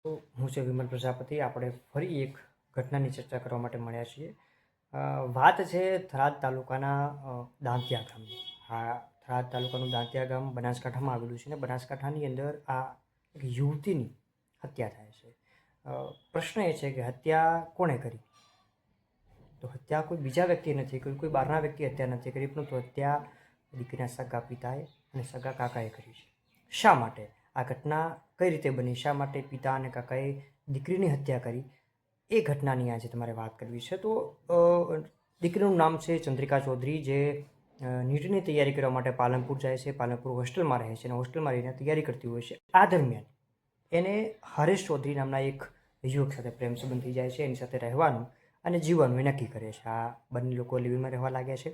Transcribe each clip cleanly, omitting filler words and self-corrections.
તો હું છે વિમલ પ્રજાપતિ. આપણે ફરી એક ઘટનાની ચર્ચા કરવા માટે મળ્યા છીએ. વાત છે થરાદ તાલુકાના દાંતિયા ગામની. આ થરાદ તાલુકાનું દાંતિયા ગામ બનાસકાંઠામાં આવેલું છે ને બનાસકાંઠાની અંદર આ એક યુવતીની હત્યા થાય છે. પ્રશ્ન એ છે કે હત્યા કોણે કરી? તો હત્યા કોઈ બીજા વ્યક્તિએ નથી કરી, કોઈ બહારના વ્યક્તિએ હત્યા નથી કરી, પરંતુ હત્યા દીકરીના સગા પિતાએ અને સગા કાકાએ કરી છે. શા માટે આ ઘટના કઈ રીતે બની, શા માટે પિતા અને કાકાએ દીકરીની હત્યા કરી, એ ઘટનાની આજે તમારે વાત કરવી છે. તો દીકરીનું નામ છે ચંદ્રિકા ચૌધરી, જે નીટની તૈયારી કરવા માટે પાલનપુર જાય છે. પાલનપુર હોસ્ટેલમાં રહે છે અને હોસ્ટેલમાં રહીને તૈયારી કરતી હોય છે. આ દરમિયાન એને હરેશ ચૌધરી નામના એક યુવક સાથે પ્રેમ સંબંધ થઈ જાય છે. એની સાથે રહેવાનું અને જીવવાનું એ નક્કી કરે છે. આ બંને લોકો લિવિંગમાં રહેવા લાગ્યા છે.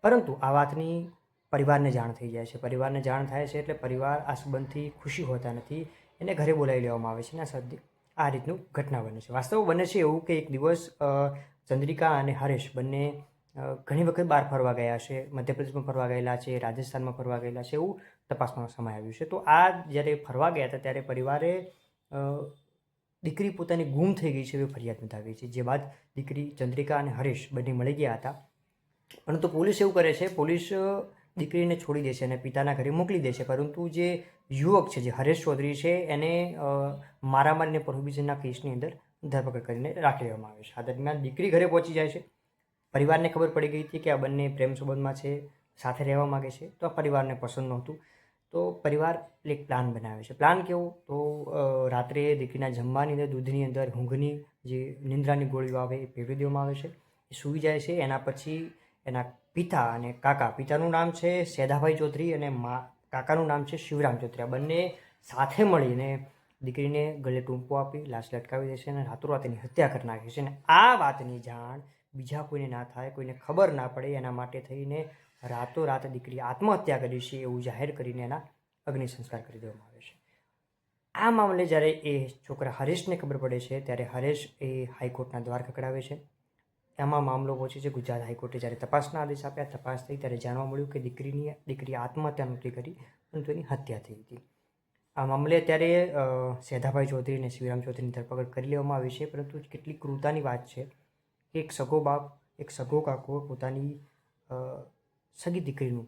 પરંતુ આ વાતની પરિવારને જાણ થઈ જાય છે. પરિવારને જાણ થાય છે એટલે પરિવાર આ સંબંધથી ખુશી હોતા નથી. એને ઘરે બોલાવી લેવામાં આવે છે અને આ રીતનું ઘટના બને છે. વાસ્તવ બને છે એવું કે એક દિવસ ચંદ્રિકા અને હરેશ બંને ઘણી વખત બહાર ફરવા ગયા છે. મધ્યપ્રદેશમાં ફરવા ગયેલા છે, રાજસ્થાનમાં ફરવા ગયેલા છે, એવું તપાસમાં સમય આવ્યું છે. તો આ જ્યારે ફરવા ગયા હતા ત્યારે પરિવારે દીકરી પોતાની ગુમ થઈ ગઈ છે એવી ફરિયાદ નોંધાવી છે. જે બાદ દીકરી ચંદ્રિકા અને હરેશ બંને મળી ગયા હતા. પરંતુ પોલીસ એવું કરે છે, પોલીસ દીકરીને છોડી દે છે અને પિતાના ઘરે મોકલી દે છે. પરંતુ જે યુવક છે, જે હરેશ ચૌધરી છે, એને મારામારી અને પ્રોહિબિશનના કેસની અંદર ધરપકડ કરીને રાખી લેવામાં આવે છે. આ દરમિયાન દીકરી ઘરે પહોંચી જાય છે. પરિવારને ખબર પડી ગઈ હતી કે આ બંને પ્રેમ સંબંધમાં છે, સાથે રહેવા માગે છે. તો આ પરિવારને પસંદ નહોતું. તો પરિવાર એક પ્લાન બનાવે છે. પ્લાન કેવો? તો રાત્રે દીકરીના જમવાની અંદર દૂધની અંદર ઊંઘની જે નિંદ્રાની ગોળીઓ આવે એ પીવડી દેવામાં આવે છે. એ સૂઈ જાય છે. એના પછી એના પિતા અને કાકા, પિતાનું નામ છે સેદાભાઈ ચૌધરી અને કાકાનું નામ છે શિવરામ ચૌધરી, આ બંને સાથે મળીને દીકરીને ગળે ટૂંપો આપી લાશ લટકાવી દેશે અને રાતોરાત એની હત્યા કરી નાખે છે. અને આ વાતની જાણ બીજા કોઈને ના થાય, કોઈને ખબર ના પડે, એના માટે થઈને રાતોરાત દીકરી આત્મહત્યા કરી છે એવું જાહેર કરીને એના અગ્નિ સંસ્કાર કરી દેવામાં આવે છે. આ મામલે જ્યારે એ છોકરા હરેશને ખબર પડે છે ત્યારે હરેશ એ હાઈકોર્ટના દ્વાર ખખડાવે છે. એમાં મામલો પહોંચે છે ગુજરાત હાઈકોર્ટે. જ્યારે તપાસના આદેશ આપ્યા, તપાસ થઈ ત્યારે જાણવા મળ્યું કે દીકરી આત્મહત્યા નહોતી કરી, પરંતુ એની હત્યા થઈ હતી. આ મામલે અત્યારે સેધાભાઈ ચૌધરી અને શિવરામ ચૌધરીની ધરપકડ કરી લેવામાં આવી છે. પરંતુ કેટલી ક્રૂરતાની વાત છે કે એક સગો બાપ, એક સગો કાકો પોતાની સગી દીકરીનું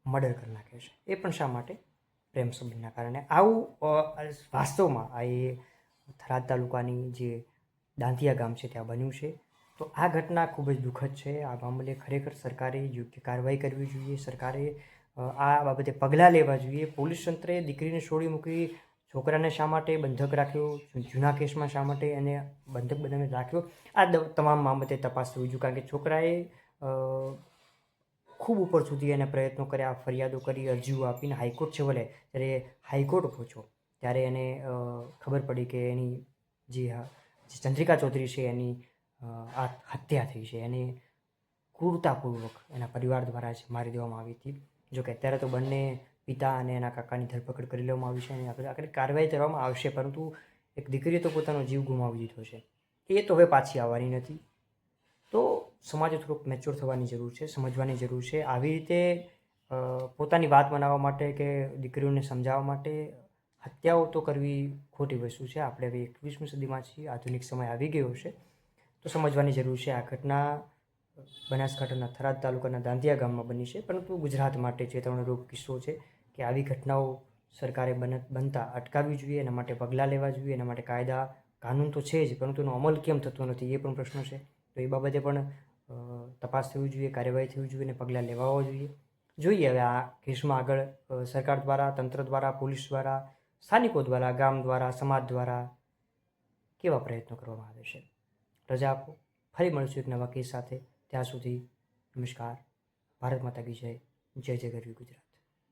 મર્ડર કરી નાખે છે. એ પણ શા માટે? પ્રેમ સંબંધના કારણે. આવું વાસ્તવમાં આ એ થરાદ તાલુકાની જે દાંતિયા ગામ છે ત્યાં બન્યું છે. તો આ ઘટના ખૂબ જ દુઃખદ છે. આ મામલે ખરેખર સરકારે યોગ્ય કાર્યવાહી કરવી જોઈએ. સરકારે આ બાબતે પગલાં લેવા જોઈએ. પોલીસ તંત્રે દીકરીને છોડી મૂકી, છોકરાને શા માટે બંધક રાખ્યો, જૂના કેસમાં શા માટે એને બંધક બનાવીને રાખ્યો, આ તમામ બાબતે તપાસ થવી જોઈએ. કારણ કે છોકરાએ ખૂબ ઉપર સુધી એના પ્રયત્નો કર્યા, ફરિયાદો કરી, અરજીઓ આપીને હાઈકોર્ટ છેવટે જ્યારે હાઈકોર્ટ પહોંચ્યો ત્યારે એને ખબર પડી કે એની જે ચંદ્રિકા ચૌધરી છે એની આ હત્યા થઈ છે. એને ક્રૂરતાપૂર્વક એના પરિવાર દ્વારા જ મારી દેવામાં આવી હતી. જોકે અત્યારે તો બંને પિતા અને એના કાકાની ધરપકડ કરી લેવામાં આવી છે અને આગળ કાર્યવાહી કરવામાં આવશે. પરંતુ એક દીકરીએ તો પોતાનો જીવ ગુમાવી દીધો છે, એ તો હવે પાછી આવવાની નથી. તો સમાજે થોડુંક મેચ્યોર થવાની જરૂર છે, સમજવાની જરૂર છે. આવી રીતે પોતાની વાત બનાવવા માટે કે દીકરીઓને સમજાવવા માટે હત્યાઓ તો કરવી ખોટી વસ્તુ છે. આપણે હવે 21મી સદીમાં છીએ, આધુનિક સમય આવી ગયો છે, તો સમજવાની જરૂર છે. આ ઘટના બનાસકાંઠાના થરાદ તાલુકાના દાંતિયા ગામમાં બની છે. પરંતુ ગુજરાત માટે ચેતવણીરૂપ કિસ્સો છે કે આવી ઘટનાઓ સરકારે બનતા અટકાવવી જોઈએ. એના માટે પગલાં લેવા જોઈએ. એના માટે કાયદા કાનૂન તો છે જ, પરંતુ એનો અમલ કેમ થતો નથી એ પણ પ્રશ્ન છે. તો એ બાબતે પણ તપાસ થવી જોઈએ, કાર્યવાહી થવી જોઈએ અને પગલાં લેવાવા જોઈએ. હવે આ કેસમાં આગળ સરકાર દ્વારા, તંત્ર દ્વારા, પોલીસ દ્વારા, સ્થાનિકો દ્વારા, ગામ દ્વારા, સમાજ દ્વારા કેવા પ્રયત્નો કરવામાં આવે છે. રજા આપો. ફરી મળીશું એક નવા કેસ સાથે. ત્યાં સુધી નમસ્કાર. ભારત માતા કી જય. જય જય ગરવી ગુજરાત.